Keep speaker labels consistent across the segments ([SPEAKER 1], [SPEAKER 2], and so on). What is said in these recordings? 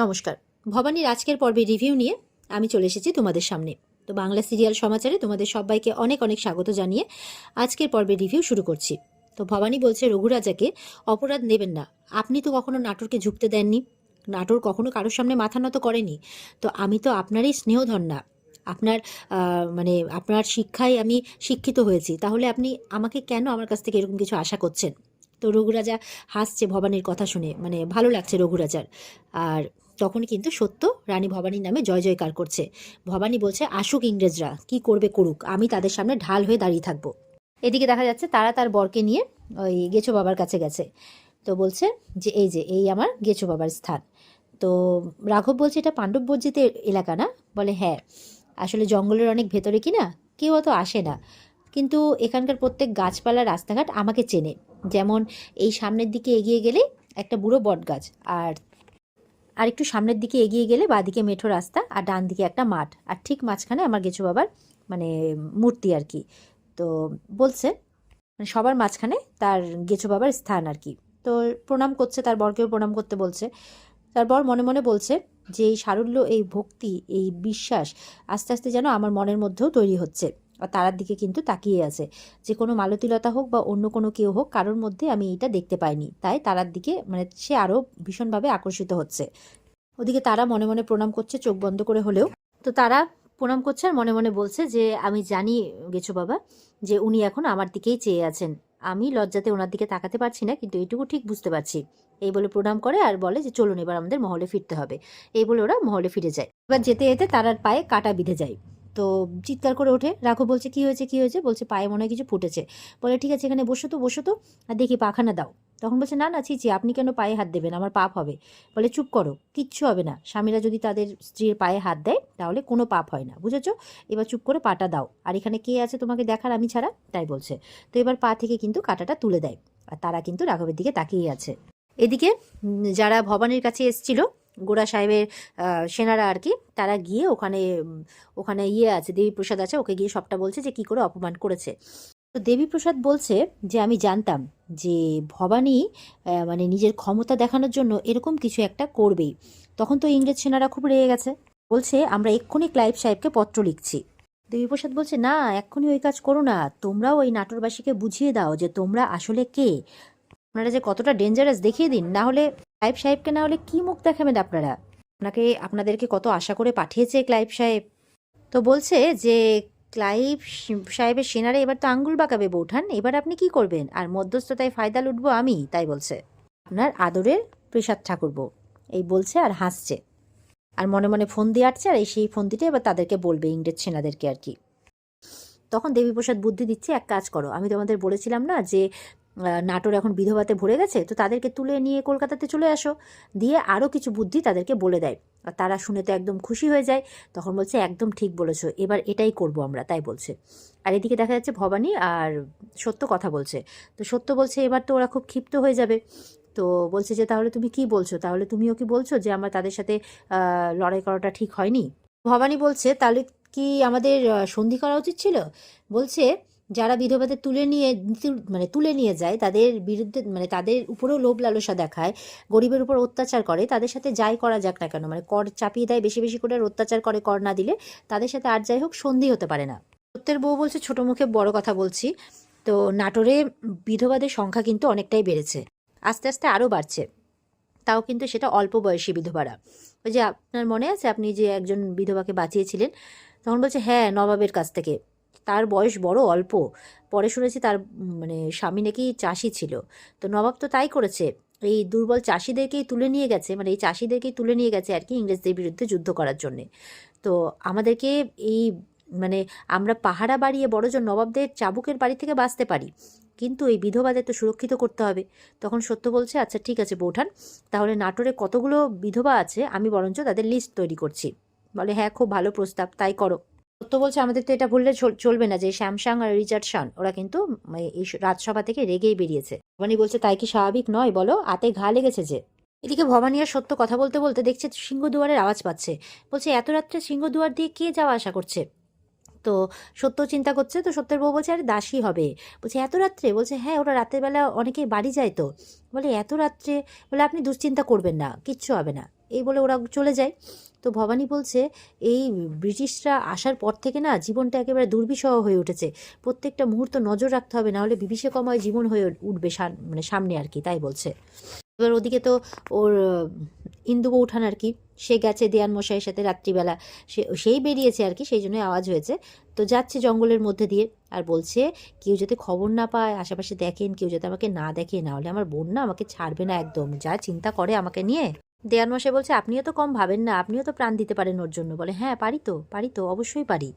[SPEAKER 1] নমস্কার। ভবানীর আজকের পর্বে রিভিউ নিয়ে আমি চলে এসেছি তোমাদের সামনে। তো বাংলা সিরিয়াল সমাচারে তোমাদের সবাইকে অনেক অনেক স্বাগত জানিয়ে আজকের পর্বে রিভিউ শুরু করছি। তো ভবানী বলছে রঘুরাজাকে অপরাধ নেবেন না, আপনি তো কখনো নাটোরকে ঝুঁকতে দেননি, নাটোর কখনো কারোর সামনে মাথা নত করেনি, তো আমি তো আপনারই স্নেহধন না, আপনার আপনার শিক্ষায় আমি শিক্ষিত হয়েছি, তাহলে আপনি আমাকে কেন আমার কাছ থেকে এরকম কিছু আশা করছেন? তো রঘুরাজা হাসছে ভবানীর কথা শুনে, ভালো লাগছে রঘুরাজার। আর তখন কিন্তু সত্য রানী ভবানীর নামে জয় জয়কার করছে। ভবানী বলছে আসুক ইংরেজরা, কি করবে করুক, আমি তাদের সামনে ঢাল হয়ে দাঁড়িয়ে থাকবো। এদিকে দেখা যাচ্ছে তারা তার বরকে নিয়ে ওই গেছো বাবার কাছে গেছে। তো বলছে যে এই আমার গেছো বাবার স্থান। তো রাঘব বলছে এটা পাণ্ডব বর্জিত এলাকা না? বলে হ্যাঁ, আসলে জঙ্গলের অনেক ভেতরে কিনা কেউ অত আসে না, কিন্তু এখানকার প্রত্যেক গাছপালা রাস্তাঘাট আমাকে চেনে। যেমন এই সামনের দিকে এগিয়ে গেলে একটা বুড়ো বট গাছ, আর একটু সামনের দিকে এগিয়ে গেলে বাঁদিকে মেঠো রাস্তা, আর ডান দিকে একটা মাঠ, আর ঠিক মাঝখানে আমার গেছো বাবার মূর্তি আর কি। তো বলছে সবার মাঝখানে তার গেছো বাবার স্থান আর কি। তো প্রণাম করছে, তার বরকেও প্রণাম করতে বলছে। তার বর মনে মনে বলছে যে এই সারল্য, এই ভক্তি, এই বিশ্বাস আস্তে আস্তে যেন আমার মনের মধ্যেও তৈরি হচ্ছে। আর তারার দিকে কিন্তু তাকিয়ে আছে, যে কোনো মালতীলতা হোক বা অন্য কোনো কেউ হোক, কারোর মধ্যে আমি এটা দেখতে পাইনি, তাই তারার দিকে সে আরও ভীষণভাবে আকর্ষিত হচ্ছে। ওদিকে তারা মনে মনে প্রণাম করছে, চোখ বন্ধ করে হলেও। তো তারা প্রণাম করছে আর মনে মনে বলছে যে আমি জানি গেছো বাবা যে উনি এখন আমার দিকেই চেয়ে আছেন, আমি লজ্জাতে ওনার দিকে তাকাতে পারছি না, কিন্তু এইটুকু ঠিক বুঝতে পারছি। এই বলে প্রণাম করে আর বলে যে চলুন এবার আমাদের মহলে ফিরতে হবে। এই বলে ওরা মহলে ফিরে যায়। এবার যেতে যেতে তারার পায়ে কাটা বিঁধে যায়। তো চিৎকার করে ওঠে। রাঘব বলছে কি হয়েছে কি হয়েছে? বলছে পায়ে মনে হয় কিছু ফুটেছে। বলে ঠিক আছে এখানে বসো তো বসো তো, আর দেখি পাখানা দাও। তখন বলছে না না ছি ছি, আপনি কেন পায়ে হাত দেবেন, আমার পাপ হবে। বলে চুপ করো, কিচ্ছু হবে না, স্বামীরা যদি তাদের স্ত্রীর পায়ে হাত দেয় তাহলে কোনো পাপ হয় না, বুঝেছো? এবার চুপ করে পাটা দাও, আর এখানে কে আছে তোমাকে দেখার আমি ছাড়া, তাই বলছে। তো এবার পা থেকে কিন্তু কাঁটাটা তুলে দেয়, আর তারা কিন্তু রাঘবের দিকে তাকিয়ে আছে। এদিকে যারা ভবানীর কাছে এসেছিল, গোড়া সাহেবের সেনারা আর কি, তারা গিয়ে ওখানে আছে দেবীপ্রসাদ আছে, ওকে গিয়ে সবটা বলছে যে কি করে অপমান করেছে। তো দেবীপ্রসাদ বলছে যে আমি জানতাম যে ভবানী নিজের ক্ষমতা দেখানোর জন্য এরকম কিছু একটা করবেই। তখন তো ইংরেজ সেনারা খুব রেগে গেছে। বলছে আমরা এক্ষুনি ক্লাইভ সাহেবকে পত্র লিখছি। দেবীপ্রসাদ বলছে না, এক্ষুনি ওই কাজ করো না, তোমরাও ওই নাটোরবাসীকে বুঝিয়ে দাও যে তোমরা আসলে কে, আপনারা যে কতটা ডেঞ্জারাস দেখিয়ে দিন, না হলে ক্লাইভ সাহেবকে না হলে কি মুখ দেখাবেন আপনারা, আপনাদেরকে কত আশা করে পাঠিয়েছে ক্লাইভ সাহেব। তো বলছে যে ক্লাইভ সাহেবের সেনারা এবার তো আঙ্গুল বাঁকাবে বৌঠান, এবার আপনি কি করবেন, আর মধ্যস্থতায় ফায়দা লুটবো আমি, তাই বলছে আপনার আদরের প্রসাদ ঠাকুরবো, এই বলছে আর হাসছে। আর মনে মনে ফোন দিয়ে আটছে, আর সেই ফোন দিতে এবার তাদেরকে বলবে ইংরেজ সেনাদেরকে আর কি। তখন দেবীপ্রসাদ বুদ্ধি দিচ্ছে, এক কাজ করো, আমি তোমাদের বলেছিলাম না যে নাটোর এখন বিধবাতে ভরে গেছে, তো তাদেরকে তুলে নিয়ে কলকাতাতে চলে আসো, দিয়ে আরও কিছু বুদ্ধি তাদেরকে বলে দেয়। আর তারা শুনে তো একদম খুশি হয়ে যায়। তখন বলছে একদম ঠিক বলেছো, এবার এটাই করব আমরা, তাই বলছে। আর এদিকে দেখা যাচ্ছে ভবানী আর সত্য কথা বলছে। তো সত্য বলছে এবার তো ওরা খুব ক্ষিপ্ত হয়ে যাবে। তো বলছে যে তাহলে তুমি কি বলছো, তাহলে তুমিও কি বলছো যে আমরা তাদের সাথে লড়াই করাটা ঠিক হয়নি? ভবানী বলছে তাহলে কি আমাদের সন্ধি করা উচিত ছিল? বলছে যারা বিধবাদের তুলে নিয়ে যায়, তাদের বিরুদ্ধে তাদের উপরেও লোভ লালসা দেখায়, গরিবের উপর অত্যাচার করে, তাদের সাথে যাই করা যাক না কেন, কর চাপিয়ে দেয় বেশি বেশি করে, আর অত্যাচার করে কর না দিলে, তাদের সাথে আর যাই হোক সন্ধি হতে পারে না। সত্যের বউ বলছে ছোট মুখে বড় কথা বলছি, তো নাটোরে বিধবাদের সংখ্যা কিন্তু অনেকটাই বেড়েছে, আস্তে আস্তে আরও বাড়ছে, তাও কিন্তু সেটা অল্প বয়সী বিধবারা। ওই যে আপনার মনে আছে আপনি যে একজন বিধবাকে বাঁচিয়েছিলেন? তখন বলছে হ্যাঁ, নবাবের কাছ থেকে, তার বয়স বড় অল্প, পরে শুনেছি তার স্বামী নাকি চাষি ছিল, তো নবাব তো তাই করেছে, এই দুর্বল চাষিদেরকেই তুলে নিয়ে গেছে, এই চাষিদেরকেই তুলে নিয়ে গেছে আর কি ইংরেজদের বিরুদ্ধে যুদ্ধ করার জন্যে। তো আমাদেরকে এই আমরা পাহারা বাড়িয়ে বড়জন নবাবদের চাবুকের বাড়ি থেকে বাঁচতে পারি, কিন্তু এই বিধবাদের তো সুরক্ষিত করতে হবে। তখন সত্য বলছে আচ্ছা ঠিক আছে বৌঠান, তাহলে নাটোরে কতগুলো বিধবা আছে আমি বরঞ্চ তাদের লিস্ট তৈরি করছি। বলে হ্যাঁ, খুব ভালো প্রস্তাব, তাই করো। সত্য বলছে আমাদের তো এটা ভুললে চলবে না যে স্যামসাং আর রিচার্ডসন ওরা কিন্তু এই রাজসভা থেকে রেগেই বেরিয়েছে। ভবানী বলছে তাই কি স্বাভাবিক নয় বলো, আতে ঘা লেগেছে যে। এদিকে ভবানী আর সত্য কথা বলতে বলতে দেখছে সিংহদুয়ারের আওয়াজ পাচ্ছে। বলছে এত রাত্রে সিংহদুয়ার দিয়ে কে যাওয়া আসা করছে? তো সত্য চিন্তা করছে, তো সত্যের বউ বলছে আরে দাসী হবে। বলছে এত রাত্রে? বলছে হ্যাঁ, ওরা রাতের বেলা অনেকেই বাড়ি যায় তো। বলে এত রাত্রে? বলে আপনি দুশ্চিন্তা করবেন না, কিচ্ছু হবে না, এই বলে ওরা চলে যায়। তো ভবানী বলছে এই ব্রিটিশরা আসার পর থেকে না জীবনটা একেবারে দুর্বিষহ হয়ে উঠেছে, প্রত্যেকটা মুহূর্ত নজর রাখতে হবে, নাহলে বিভীষিকাময় জীবন হয়ে উঠবে মানে সামনে আর কি, তাই বলছে। এবার ওদিকে তো ওর ইন্দু বৌঠান আর কি, সে গেছে দেয়ান মশাইয়ের সাথে রাত্রিবেলা, সেই বেরিয়েছে আর কি, সেই জন্যই আওয়াজ হয়েছে। তো যাচ্ছে জঙ্গলের মধ্যে দিয়ে, আর বলছে কেউ যাতে খবর না পায়, আশেপাশে দেখেন, কেউ যাতে আমাকে না দেখে, না হলে আমার বোন না আমাকে ছাড়বে না একদম, যা চিন্তা করে আমাকে নিয়ে। দেয়ান মশাই বলছে আপনিও তো কম ভাবেন না, আপনিও তো প্রাণ দিতে পারেন ওর জন্য। বলে হ্যাঁ পারি তো অবশ্যই পারি।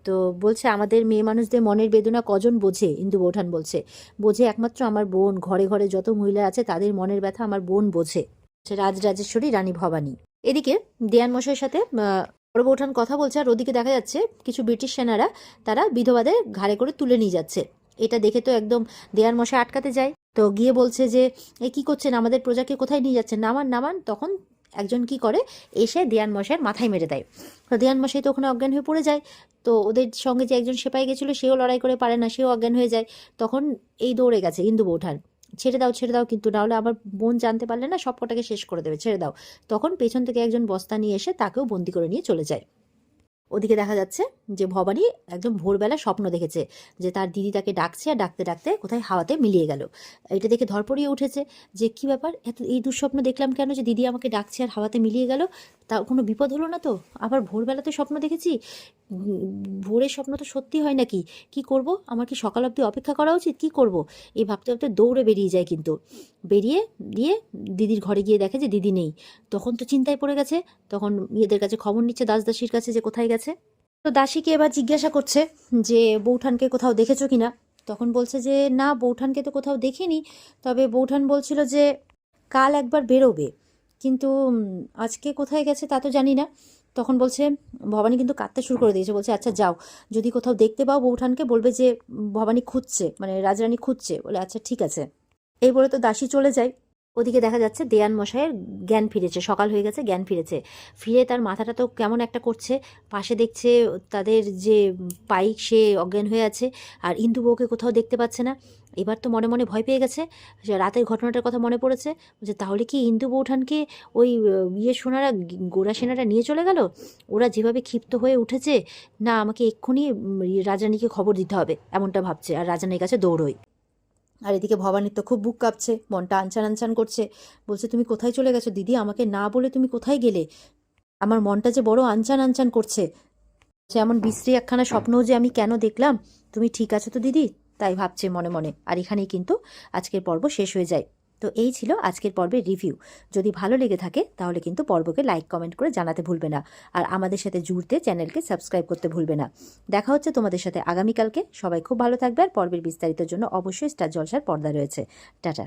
[SPEAKER 1] তো বলছে আমাদের মেয়ে মানুষদের মনের বেদনা কজন বোঝে, ইন্দু বৌঠান বলছে বোঝে একমাত্র আমার বোন, ঘরে ঘরে যত মহিলা আছে তাদের মনের ব্যথা আমার বোন বোঝে, রাজরাজেশ্বরী রানী ভবানী। এদিকে দেয়ান মশাইয়ের সাথে বড় বৌঠান কথা বলছে, আর ওদিকে দেখা যাচ্ছে কিছু ব্রিটিশ সেনারা তারা বিধবাদের ঘাড়ে করে তুলে নিয়ে যাচ্ছে। এটা দেখে তো একদম দেয়ান মশাই আটকাতে যায়, তো গিয়ে বলছে যে এ কি করছেন, আমাদের প্রজাকে কোথায় নিয়ে যাচ্ছেন, নামান নামান। তখন একজন কি করে এসে দেয়ান মশাইয়ের মাথায় মেরে দেয়। তো দেয়ান মশাই তো ওখানে অজ্ঞান হয়ে পড়ে যায়। তো ওদের সঙ্গে যে একজন সেপাই গেছিলো সেও লড়াই করে পারে না, সেও অজ্ঞান হয়ে যায়। তখন এই দৌড়ে গেছে ইন্দু বৌঠান, ছেড়ে দাও কিন্তু, নাহলে আমার বোন জানতে পারলে না সব কটাকে শেষ করে দেবে, ছেড়ে দাও। তখন পেছন থেকে একজন বস্তা নিয়ে এসে তাকেও বন্দি করে নিয়ে চলে যায়। ওদিকে দেখা যাচ্ছে যে ভবানী একদম ভোরবেলা স্বপ্ন দেখেছে যে তার দিদি তাকে ডাকছে, আর ডাকতে ডাকতে কোথায় হাওয়াতে মিলিয়ে গেল। এটা দেখে ধরপড়িয়ে উঠেছে যে কি ব্যাপার, এত এই দুঃস্বপ্ন দেখলাম কেন, যে দিদি আমাকে ডাকছে আর হাওয়াতে মিলিয়ে গেল, তা কোনো বিপদ হলো না তো? আবার ভোরবেলাতে স্বপ্ন দেখেছি, ভোরের স্বপ্ন তো সত্যি হয় নাকি, কি করব, আমার কি সকাল অবধি অপেক্ষা করা উচিত, কি করব, এই ভাবতে ভাবতে দৌড়ে বেরিয়ে যায়। কিন্তু বেরিয়ে দিয়ে দিদির ঘরে গিয়ে দেখে যে দিদি নেই। তখন তো চিন্তায় পড়ে গেছে, তখন মেয়েদের কাছে খবর নিচ্ছে দাসদাসীর কাছে যে কোথায় গেছে। তো দাসীকে এবার জিজ্ঞাসা করছে যে বৌঠানকে কোথাও দেখেছো কিনা। তখন বলছে যে না, বৌঠানকে তো কোথাও দেখিনি, তবে বৌঠান বলছিল যে কাল একবার বেরোবে, কিন্তু আজকে কোথায় গেছে তা তো জানি না। তখন বলছে ভবানী কিন্তু কাঁদতে শুরু করে দিয়েছে, বলছে আচ্ছা যাও, যদি কোথাও দেখতে পাও বৌঠানকে বলবে যে ভবানী খুঁজছে, মানে রাজরানী খুঁজছে। বলে আচ্ছা ঠিক আছে। এই বলে তো দাসী চলে যায়। ওদিকে দেখা যাচ্ছে দেয়ান মশাইয়ের জ্ঞান ফিরেছে, সকাল হয়ে গেছে, জ্ঞান ফিরেছে। ফিরে তার মাথাটা তো কেমন একটা করছে, পাশে দেখছে তাদের যে পাইক সে অজ্ঞান হয়ে আছে, আর ইন্দু বউকে কোথাও দেখতে পাচ্ছে না। এবার তো মনে মনে ভয় পেয়ে গেছে, রাতের ঘটনাটার কথা মনে পড়েছে যে তাহলে কি ইন্দু বৌঠানকে ওই সোনারা, গোরা সেনারা নিয়ে চলে গেল? ওরা যেভাবে ক্ষিপ্ত হয়ে উঠেছে, না আমাকে এক্ষুনি রাজারানীকে খবর দিতে হবে, এমনটা ভাবছে, আর রাজারানীর কাছে দৌড়োয়। আর এদিকে ভবানীর তো খুব বুক কাঁপছে, মনটা আনচান আনচান করছে। বলছে তুমি কোথায় চলে গেছো দিদি, আমাকে না বলে তুমি কোথায় গেলে, আমার মনটা যে বড় আনচান আনচান করছে, সে এমন বিশ্রী একখানা স্বপ্নও যে আমি কেন দেখলাম, তুমি ঠিক আছো তো দিদি, তাই ভাবছে মনে মনে। আর এখানেই কিন্তু আজকের পর্ব শেষ হয়ে যায়। তো এই ছিল আজকের পর্বের রিভিউ। যদি ভালো লেগে থাকে তাহলে কিন্তু পর্বকে লাইক কমেন্ট করে জানাতে ভুলবে না, আর আমাদের সাথে জুড়তে চ্যানেলকে সাবস্ক্রাইব করতে ভুলবে না। দেখা হচ্ছে তোমাদের সাথে আগামীকালকে। সবাই খুব ভালো থাকবে, আর পর্বের বিস্তারিতের জন্য অবশ্যই স্টার জলসার পর্দা রয়েছে। টাটা।